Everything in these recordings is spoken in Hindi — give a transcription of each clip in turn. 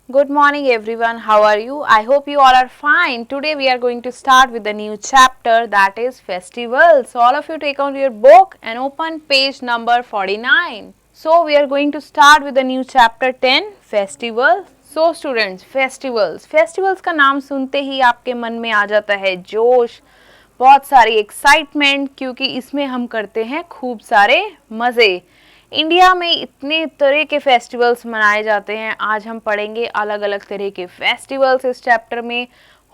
Good morning everyone. How are you? I hope you all are fine. Today we are going to start with a new chapter, that is festivals. So all of you take out your book and open page number 49. So we are going to start with the new chapter 10, festivals. So students, festivals. Festivals का नाम सुनते ही आपके मन में आ जाता है जोश, बहुत सारी एक्साइटमेंट, क्योंकि इसमें हम करते हैं खूब सारे मज़े। इंडिया में इतने तरह के फेस्टिवल्स मनाए जाते हैं। आज हम पढ़ेंगे अलग अलग तरह के फेस्टिवल्स इस चैप्टर में।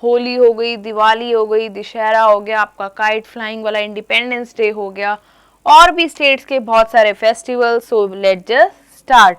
होली हो गई, दिवाली हो गई, दशहरा हो गया, आपका काइट फ्लाइंग वाला इंडिपेंडेंस डे हो गया, और भी स्टेट्स के बहुत सारे festivals. So let's just start.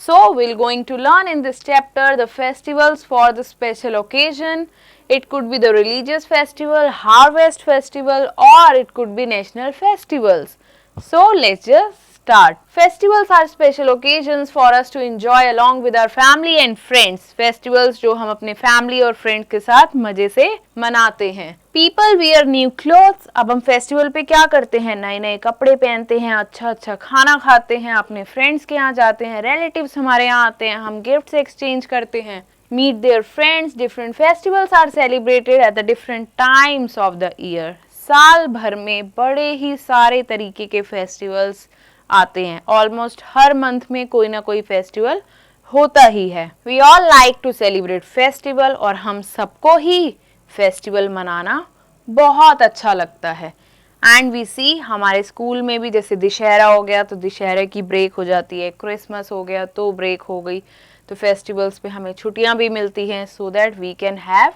So we're going to learn in this chapter the festivals for the special occasion. It could be the religious festival, harvest festival, or it could be national festivals. So let's just start. Festivals are special occasions for us to enjoy along with our family and friends. Festivals जो हम अपने family और friends के साथ मजे से मनाते हैं. People wear new clothes. अब हम फेस्टिवल पे क्या करते हैं? नए नए कपड़े पहनते हैं, अच्छा अच्छा खाना खाते हैं, अपने फ्रेंड्स के यहाँ जाते हैं, रिलेटिव्स हमारे यहाँ आते हैं, हम गिफ्ट्स एक्सचेंज करते हैं. Meet their friends. Different festivals are celebrated at the different times of the year. साल भर में बड़े ही सारे तरीके के फेस्टिवल्स आते हैं. ऑलमोस्ट हर मंथ में कोई ना कोई फेस्टिवल होता ही है. We all like to celebrate festival, और हम सबको ही फेस्टिवल मनाना बहुत अच्छा लगता है. एंड वी सी हमारे स्कूल में भी, जैसे दशहरा हो गया तो दशहरे की ब्रेक हो जाती है, क्रिसमस हो गया तो ब्रेक हो गई, तो फेस्टिवल्स पे हमें छुट्टियां भी मिलती हैं so that we can have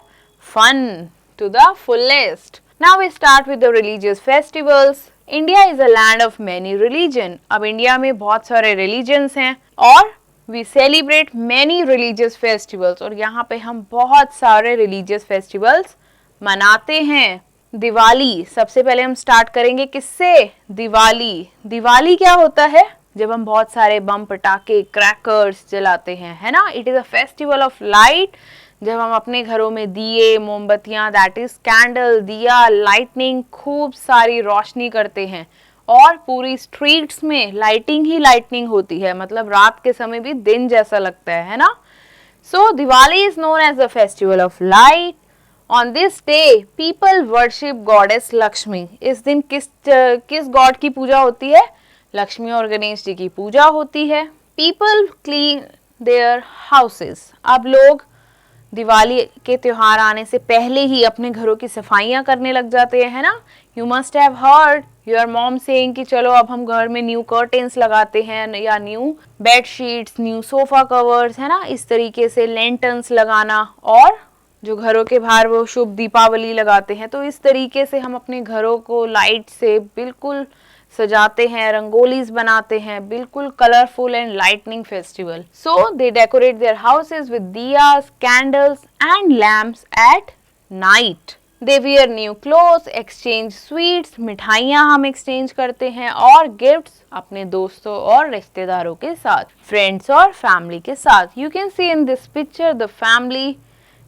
fun to the fullest. Now we start with the religious festivals. India is a land of many religion. अब इंडिया में बहुत सारे रिलीजन्स हैं और we celebrate many religious festivals, और यहाँ पे हम बहुत सारे रिलीजियस फेस्टिवल्स मनाते हैं. दिवाली, सबसे पहले हम स्टार्ट करेंगे किससे? दिवाली. दिवाली क्या होता है? जब हम बहुत सारे बम पटाखे क्रैकर्स जलाते हैं, है ना. It is a festival of light. जब हम अपने घरों में दिए, मोमबत्तियाँ, दैट इज कैंडल, दिया, लाइटनिंग, खूब सारी रोशनी करते हैं, और पूरी स्ट्रीट्स में लाइटिंग ही लाइटनिंग होती है, मतलब रात के समय भी दिन जैसा लगता है ना. So Diwali is known as the festival of light. On this day people worship goddess Lakshmi. इस दिन किस गॉड की पूजा होती है? लक्ष्मी और गणेश जी की पूजा होती है. People clean their houses. अब लोग दिवाली के त्योहार आने से पहले ही अपने घरों की सफाइयाँ करने लग जाते हैं, है ना. You must have heard your mom saying कि चलो अब हम घर में न्यू कर्टेन्स लगाते हैं, या new bad sheets, new sofa covers, है ना. इस तरीके से लेंटन्स लगाना, और जो घरों के बाहर वो शुभ दीपावली लगाते हैं. तो इस तरीके से हम अपने घरों को लाइट से बिल्कुल सजाते हैं, रंगोलीज बनाते हैं, बिल्कुल colourful and lightning festival. So they decorate their houses with diyas, candles and lamps at night. They wear new clothes, exchange sweets. मिठाइयाँ हम एक्सचेंज करते हैं, और गिफ्ट्स अपने दोस्तों और रिश्तेदारों के साथ, फ्रेंड्स और फैमिली के साथ. You can see in this picture the family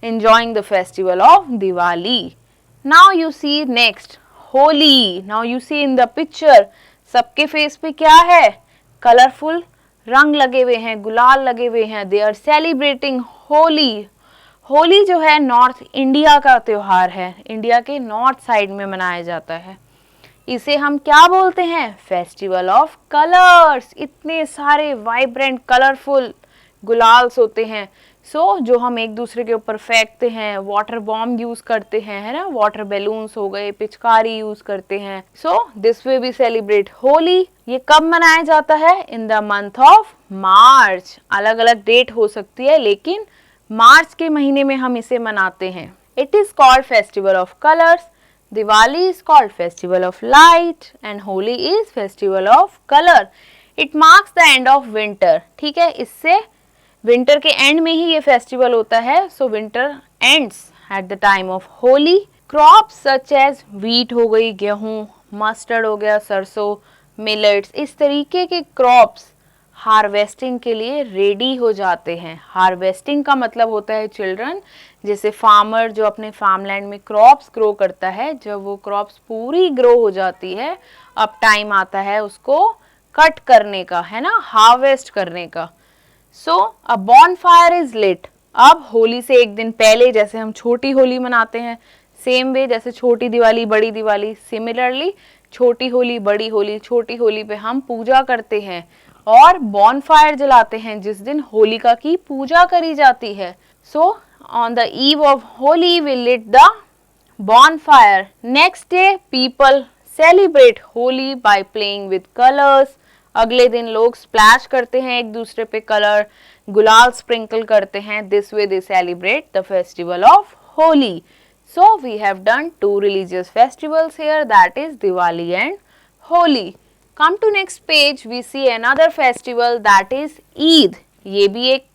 enjoying the festival of Diwali. Now you see next Holi. Now you see in the picture, सबके फेस पे क्या है? कलरफुल रंग लगे हुए हैं, गुलाल लगे हुए हैं. They are celebrating Holi. Holi जो है नॉर्थ इंडिया का त्योहार है, इंडिया के नॉर्थ साइड में मनाया जाता है. इसे हम क्या बोलते हैं? Festival of colours. इतने सारे वाइब्रेंट कलरफुल गुलाल्स होते हैं. जो हम एक दूसरे के ऊपर फेंकते हैं, वाटर बॉम्ब यूज करते हैं, है ना, वाटर बैलून्स हो गए, पिचकारी यूज करते हैं. This way we celebrate Holi. ये कब मनाया जाता है? In the month of March. अलग अलग डेट हो सकती है, लेकिन मार्च के महीने में हम इसे मनाते हैं. It is called festival of colours. Diwali is called festival of light, and Holi is festival of colour. It marks the end of winter. ठीक है, इससे विंटर के एंड में ही ये फेस्टिवल होता है. So winter ends at the time of Holi. Crops such as wheat हो गई, गेहूं, मस्टर्ड हो गया, सरसों, मिलेट्स, इस तरीके के क्रॉप्स हार्वेस्टिंग के लिए रेडी हो जाते हैं. हार्वेस्टिंग का मतलब होता है चिल्ड्रन, जैसे फार्मर जो अपने फार्मलैंड में क्रॉप्स ग्रो करता है, जब वो क्रॉप्स पूरी ग्रो हो जाती है, अब टाइम आता है उसको कट करने का, है ना, हार्वेस्ट करने का. So a bonfire is lit. अब होली से एक दिन पहले जैसे हम छोटी होली मनाते हैं, सेम वे जैसे छोटी दिवाली बड़ी दिवाली, सिमिलरली छोटी होली बड़ी होली, छोटी होली पे हम पूजा करते हैं और बॉनफायर जलाते हैं जिस दिन होलिका की पूजा करी जाती है। So on the eve of Holi we lit the bonfire. Next day people celebrate Holi by playing with colors. अगले दिन लोग स्प्लैश करते हैं एक दूसरे पे कलर, गुलाल स्प्रिंकल करते हैं. This way they celebrate the festival of Holi. So we have done two religious festivals here, that is Diwali and Holi. Come to next page, we see another festival, that is Eid. ये भी एक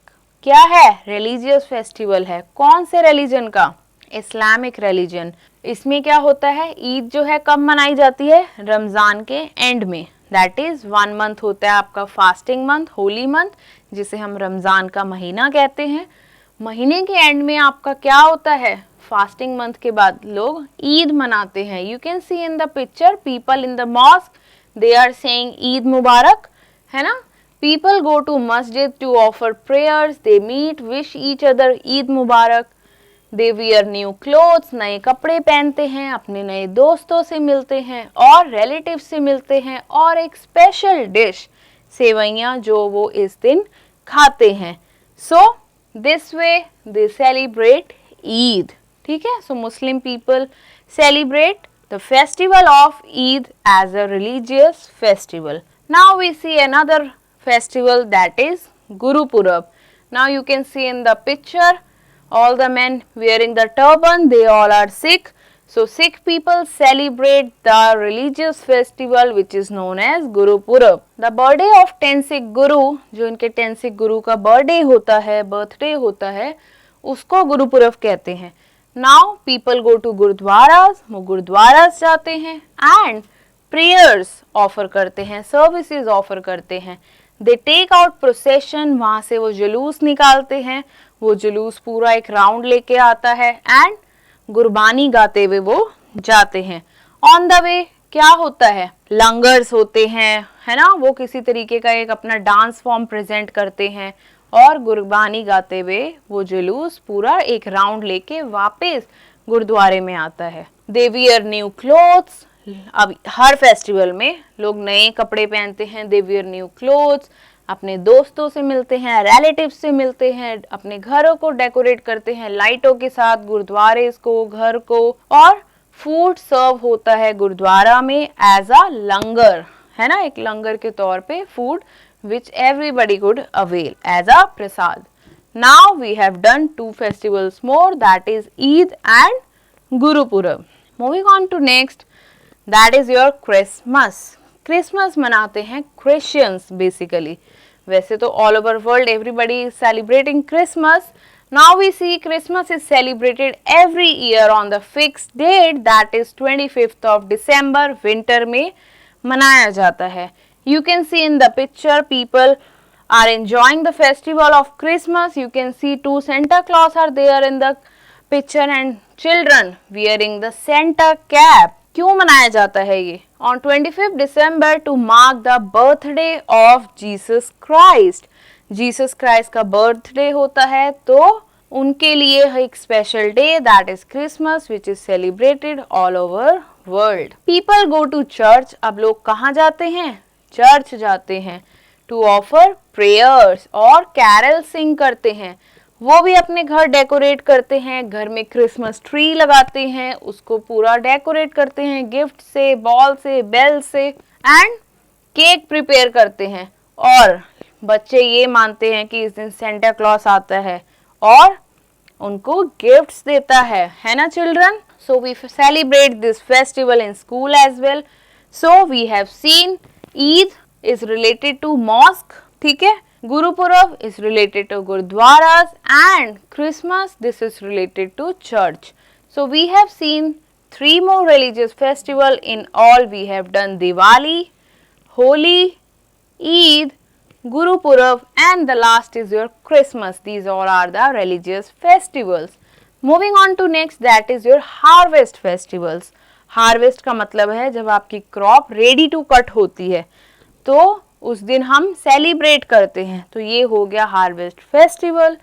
क्या है? रिलीजियस फेस्टिवल है. कौन से रिलीजन का? Islamic religion. इसमें क्या होता है? ईद जो है कब मनाई जाती है? रमजान के एंड में. दैट इज 1 मंथ होता है आपका फास्टिंग मंथ, होली मंथ, जिसे हम रमजान का महीना कहते हैं. महीने के एंड में आपका क्या होता है? फास्टिंग मंथ के बाद लोग ईद मनाते हैं. You can see in the picture people in the mosque, they are saying Eid Mubarak, है ना. People go to masjid to offer prayers, they meet, wish each other Eid Mubarak. They wear new clothes, नए कपड़े पहनते हैं, अपने नए दोस्तों से मिलते हैं और रिलेटिव से मिलते हैं, और एक स्पेशल डिश सेवइयाँ जो वो इस दिन खाते हैं. So this way they celebrate Eid. ठीक है. So Muslim people celebrate the festival of Eid as a religious festival. Now we see another festival, that is Guru Purab. Now you can see in the picture all the men wearing the turban, they all are Sikh. So Sikh people celebrate the religious festival which is known as Guru Purab. The birthday of 10 Sikh Guru, जो इनके 10 Sikh Guru का बर्थडे होता है, बर्थडे होता है, उसको गुरु पुरब कहते हैं. Now people go to गुरुद्वारास, वो गुरुद्वारास जाते हैं and prayers ऑफर करते हैं, सर्विसेज ऑफर करते हैं. दे टेक आउट प्रोसेशन, वहाँ से वो जुलूस निकालते हैं. वो जुलूस पूरा एक राउंड लेके आता है एंड गुरबानी गाते हुए वो जाते हैं. ऑन द वे क्या होता है? लंगर्स होते हैं, है ना. वो किसी तरीके का एक अपना डांस फॉर्म प्रेजेंट करते हैं और गुरबानी गाते हुए वो जुलूस पूरा एक राउंड लेके वापस गुरुद्वारे में आता है. They wear new clothes. अब हर फेस्टिवल में लोग नए कपड़े पहनते हैं. दे वियर न्यू क्लोथ्स, अपने दोस्तों से मिलते हैं, रिलेटिव्स से मिलते हैं, अपने घरों को डेकोरेट करते हैं लाइटों के साथ, गुरुद्वारे को, घर को, और फूड सर्व होता है गुरुद्वारा में एज अ लंगर, है ना. एक लंगर के तौर पे food which everybody could avail as a prasad. Now we have done 2 festivals more, that is Eid and Guru Purab. Moving on to next, that is your Christmas. Christmas मनाते हैं क्रिश्चियंस बेसिकली. वैसे तो all over world everybody is celebrating Christmas. Now we C Christmas is celebrated every year on the fixed date, that is 25th of December. Winter में मनाया जाता है. You can see in the picture people are enjoying the festival of Christmas. You can see 2 Santa Claus are there in the picture and children wearing the Santa cap. क्यों मनाया जाता है ये? On 25th December to mark the birthday of Jesus Christ. Jesus Christ का बर्थडे होता है तो उनके लिए एक special day, that is Christmas, which is celebrated all over world. People go to church. अब लोग कहाँ जाते हैं? चर्च जाते हैं टू ऑफर प्रेयर्स और कैरल सिंग करते हैं. वो भी अपने घर डेकोरेट करते हैं, घर में क्रिसमस ट्री लगाते हैं, उसको पूरा डेकोरेट करते हैं गिफ्ट से, बॉल से, बेल से, एंड केक प्रिपेयर करते हैं. और बच्चे ये मानते हैं कि इस दिन सेंटा क्लॉस आता है और उनको गिफ्ट्स देता है ना children. So we celebrate this festival in school as well. So we have seen Eid is related to mosque, ठीक है. Gurupurab is related to Gurudwaras and Christmas this is related to church. So we have seen 3 more religious festival. In all we have done Diwali, Holi, Eid, Gurupurab and the last is your Christmas. These all are the religious festivals. Moving on to next, that is your harvest festivals. Harvest का मतलब है जब आपकी क्रॉप रेडी टू कट होती है तो उस दिन हम सेलिब्रेट करते हैं. तो ये हो गया harvest festival.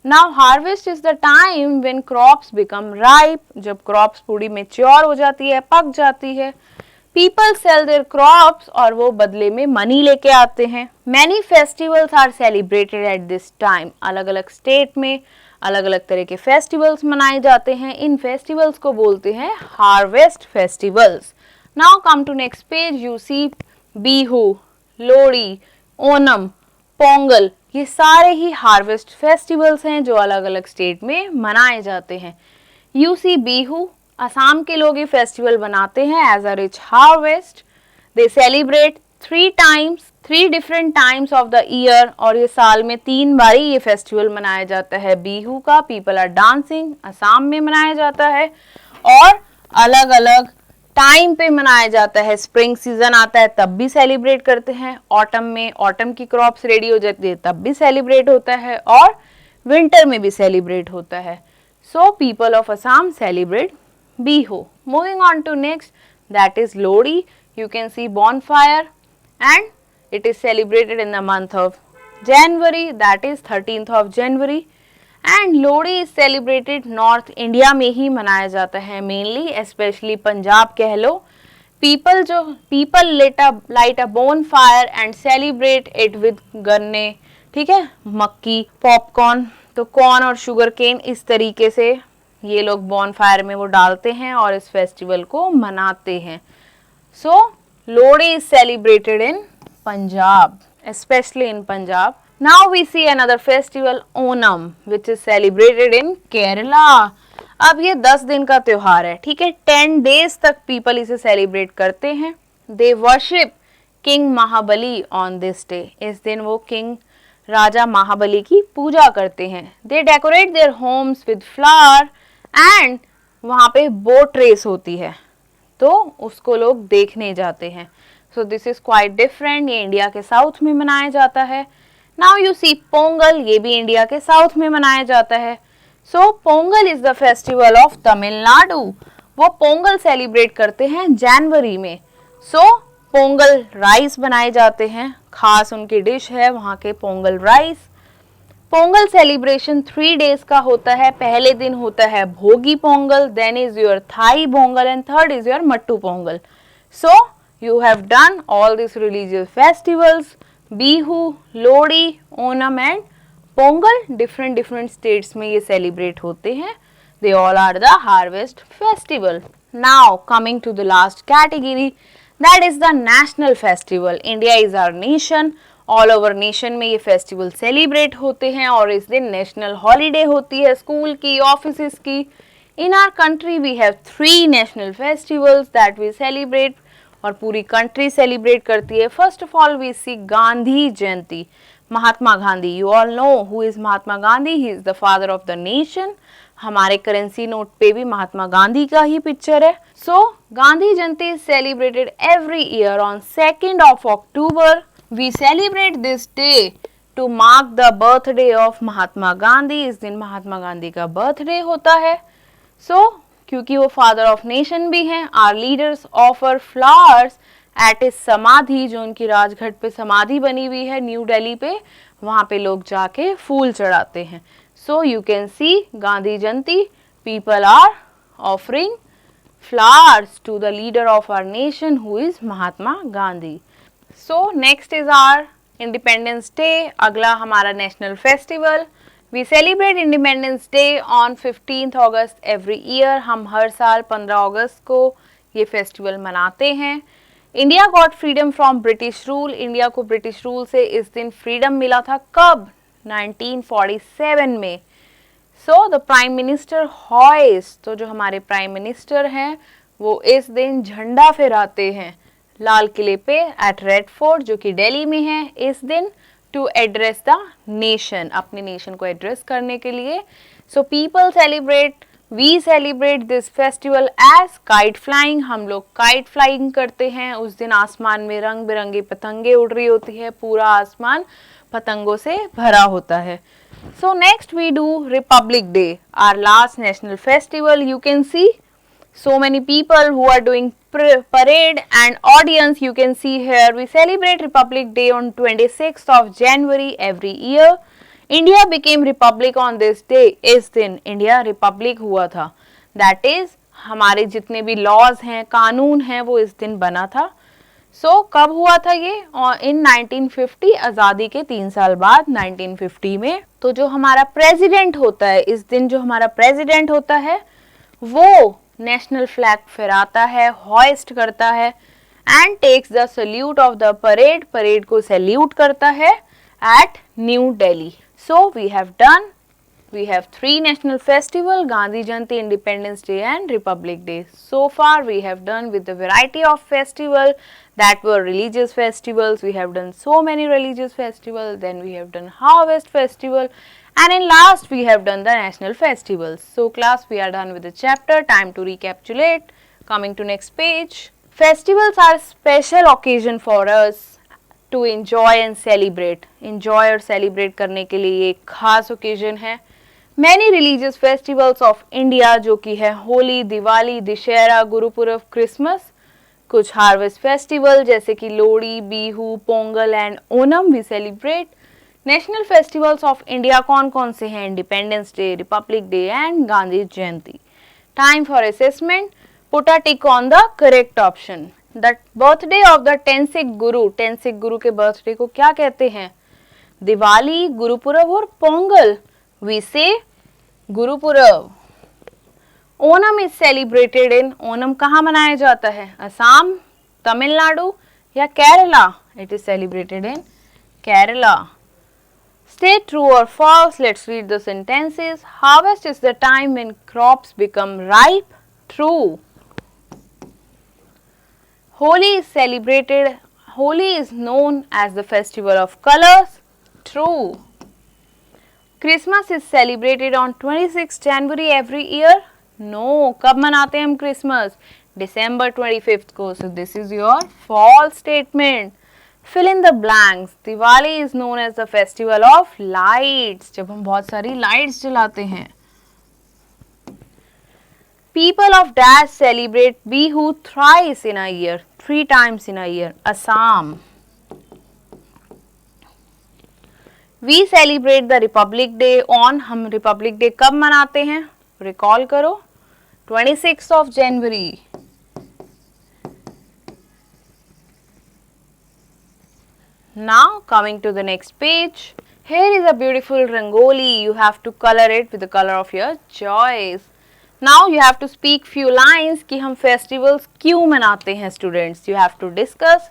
Now harvest is the time when crops become ripe, जब क्रॉप्स पूरी मेच्योर हो जाती है, पक जाती है। पीपल सेल देयर क्रॉप्स, और वो बदले में मनी लेके आते हैं। Many festivals are celebrated at this time, अलग अलग स्टेट में अलग अलग तरह के फेस्टिवल्स मनाए जाते हैं। इन फेस्टिवल्स को बोलते हैं harvest festivals. Now come to next page, you see Bihu, Lohri, Onam, Pongal, ये सारे ही हार्वेस्ट फेस्टिवल्स हैं जो अलग अलग स्टेट में मनाए जाते हैं। यू सी बिहू, असम के लोग ये फेस्टिवल बनाते हैं as a rich harvest. They celebrate 3 different times of the year, और ये साल में 3 बारी ये फेस्टिवल मनाया जाता है बिहू का। पीपल आर डांसिंग, असम में मनाया जाता है, और अलग अलग टाइम पे मनाया जाता है। स्प्रिंग सीजन आता है तब भी सेलिब्रेट करते हैं, ऑटम में ऑटम की क्रॉप्स रेडी हो जाती है तब भी सेलिब्रेट होता है, और विंटर में भी सेलिब्रेट होता है। So people of Assam celebrate Bihu. Moving on to next, that is Lohri. You can see bonfire, and it is celebrated in the month of January, that is 13th of January. And Lohri is celebrated North India में ही मनाया जाता है mainly, especially पंजाब कह लो। people light a bonfire and celebrate it with गन्ने, ठीक है, मक्की, पॉपकॉर्न, तो कॉर्न और शुगर केन, इस तरीके से ये लोग bonfire में वो डालते हैं और इस फेस्टिवल को मनाते हैं। So, Lohri is celebrated in Punjab, especially in Punjab. Now we see another festival, Onam, which is celebrated in Kerala. अब ये 10 दिन का त्योहार है, ठीक है, 10 days तक people इसे celebrate करते हैं। They worship King Mahabali on this day. इस दिन वो King राजा महाबली की पूजा करते हैं। They decorate their homes with flower, and वहाँ पे boat race होती है, तो उसको लोग देखने जाते हैं। So this is quite different, ये इंडिया के साउथ में मनाया जाता है। नाउ यू सी पोंगल, ये भी इंडिया के साउथ में मनाया जाता है। So Pongal is the festival of Tamil Nadu, वो पोंगल सेलिब्रेट करते हैं जनवरी में। सो पोंगल राइस बनाए जाते हैं, खास उनकी डिश है वहाँ के Pongal rice. Pongal celebration 3 days का होता है। पहले दिन होता है Bhogi Pongal, then is your Thai Pongal, and third is your Mattu Pongal. So you have done all this religious festivals, Bihu, Lohri, Onam and Pongal. Different states में ये सेलिब्रेट होते हैं। They all are the harvest festival. Now coming to the last category, that is the national festival. India is our nation, all over nation में ये फेस्टिवल सेलिब्रेट होते हैं, और इस दिन नेशनल हॉलीडे होती है स्कूल की, ऑफिस की। In our country we have 3 national festivals that we celebrate, और पूरी कंट्री सेलिब्रेट करती है। First of all we see Gandhi Jayanti, Mahatma Gandhi. You all know who is Mahatma Gandhi, he is the father of the nation. हमारे करेंसी नोट पे भी महात्मा गांधी का ही पिक्चर है। So Gandhi Jayanti is celebrated every year on 2nd of October. We celebrate this day to mark the birthday of Mahatma Gandhi. इस दिन महात्मा गांधी का बर्थडे होता है। सो क्योंकि वो फादर ऑफ नेशन भी हैं, our leaders offer flowers at his samadhi, जो उनकी राजघाट पे समाधि बनी हुई है न्यू दिल्ली पे, वहाँ पे लोग जाके फूल चढ़ाते हैं। So you can see Gandhi Jayanti, people are offering flowers to the leader of our nation who is Mahatma Gandhi. So next is our Independence Day, अगला हमारा national festival. We celebrate Independence Day on 15th August every year. हम हर साल 15 अगस्त को ये फेस्टिवल मनाते हैं। India got freedom from British rule, India को ब्रिटिश रूल से इस दिन फ्रीडम मिला था। कब? 1947 में। So the prime minister hoist, तो जो हमारे प्राइम मिनिस्टर हैं वो इस दिन झंडा फहराते हैं लाल किले पे एट रेड फोर्ट, जो कि दिल्ली में है, इस दिन टू एड्रेस द नेशन, अपने नेशन को एड्रेस करने के लिए। So people celebrate, we celebrate this festival as kite flying, हम लोग काइट फ्लाइंग करते हैं। उस दिन आसमान में रंग बिरंगी पतंगे उड़ रही होती है, पूरा आसमान पतंगों से भरा होता है। So next we do Republic Day, our last national festival. You can see so many people who are doing parade and audience. You can see here we celebrate Republic Day on 26th of January every year. India became Republic on this day, इस दिन इंडिया रिपब्लिक हुआ था। दैट इज हमारे जितने भी लॉज हैं, कानून हैं, वो इस दिन बना था। सो कब हुआ था ये? इन 1950, आज़ादी के 3 साल बाद 1950 में। तो जो हमारा प्रेसिडेंट होता है, इस दिन जो हमारा प्रेसिडेंट होता है वो नेशनल फ्लैग फहराता है, हॉइस्ट करता है and takes the salute of the parade, parade को सैल्यूट करता है at New Delhi. So we have done, we have 3 national festival, Gandhi Jayanti, Independence Day and Republic Day. So far we have done with the variety of festival that were religious festivals. We have done so many religious festivals, then we have done harvest festival, and in last we have done the national festivals. So class, we are done with the chapter. Time to recapitulate. Coming to next page. Festivals are special occasion for us to enjoy and celebrate. Enjoy और celebrate करने के लिए एक खास occasion है। Many religious festivals of India, जो कि है होली, दिवाली, दशहरा, गुरुपुरब, क्रिसमस। कुछ हार्वेस्ट फेस्टिवल जैसे कि Lohri, Bihu, Pongal and Onam we celebrate. National festivals of India कौन कौन से हैं? Independence day, republic day and Gandhi Jayanti. Time for assessment, put a tick on the correct option. The birthday of the 10th Sikh guru, 10th Sikh गुरु के बर्थडे को क्या कहते हैं? दिवाली, गुरुपुरब और पोंगल। वी से Gurpurab. Onam is celebrated in, Onam कहाँ मनाया जाता है? असम, तमिलनाडु या Kerala? It is celebrated in Kerala. Stay true or false. Let's read the sentences. Harvest is the time when crops become ripe. True. Holi is celebrated. Holi is known as the festival of colors. True. Christmas is celebrated on 26 January every year. No. कब मनाते हैं हम Christmas? December 25th को. So this is your false statement. Fill in the blanks. Diwali is known as the festival of lights. जब हम बहुत सारी lights जलाते हैं. People of Dash celebrate Bihu thrice in a year. 3 times in a year. Assam. We celebrate the Republic Day on, हम Republic Day कब मनाते हैं? Recall करो. 26th of January. Now coming to the next page. Here is a beautiful rangoli. You have to color it with the color of your choice. Now you have to speak few lines कि हम festivals क्यों मनाते हैं students. You have to discuss.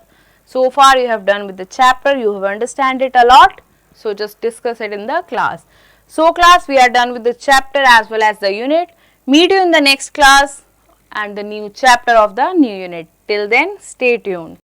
So far you have done with the chapter. You have understand it a lot. So just discuss it in the class. So class, we are done with the chapter as well as the unit. Meet you in the next class and the new chapter of the new unit. Till then, stay tuned.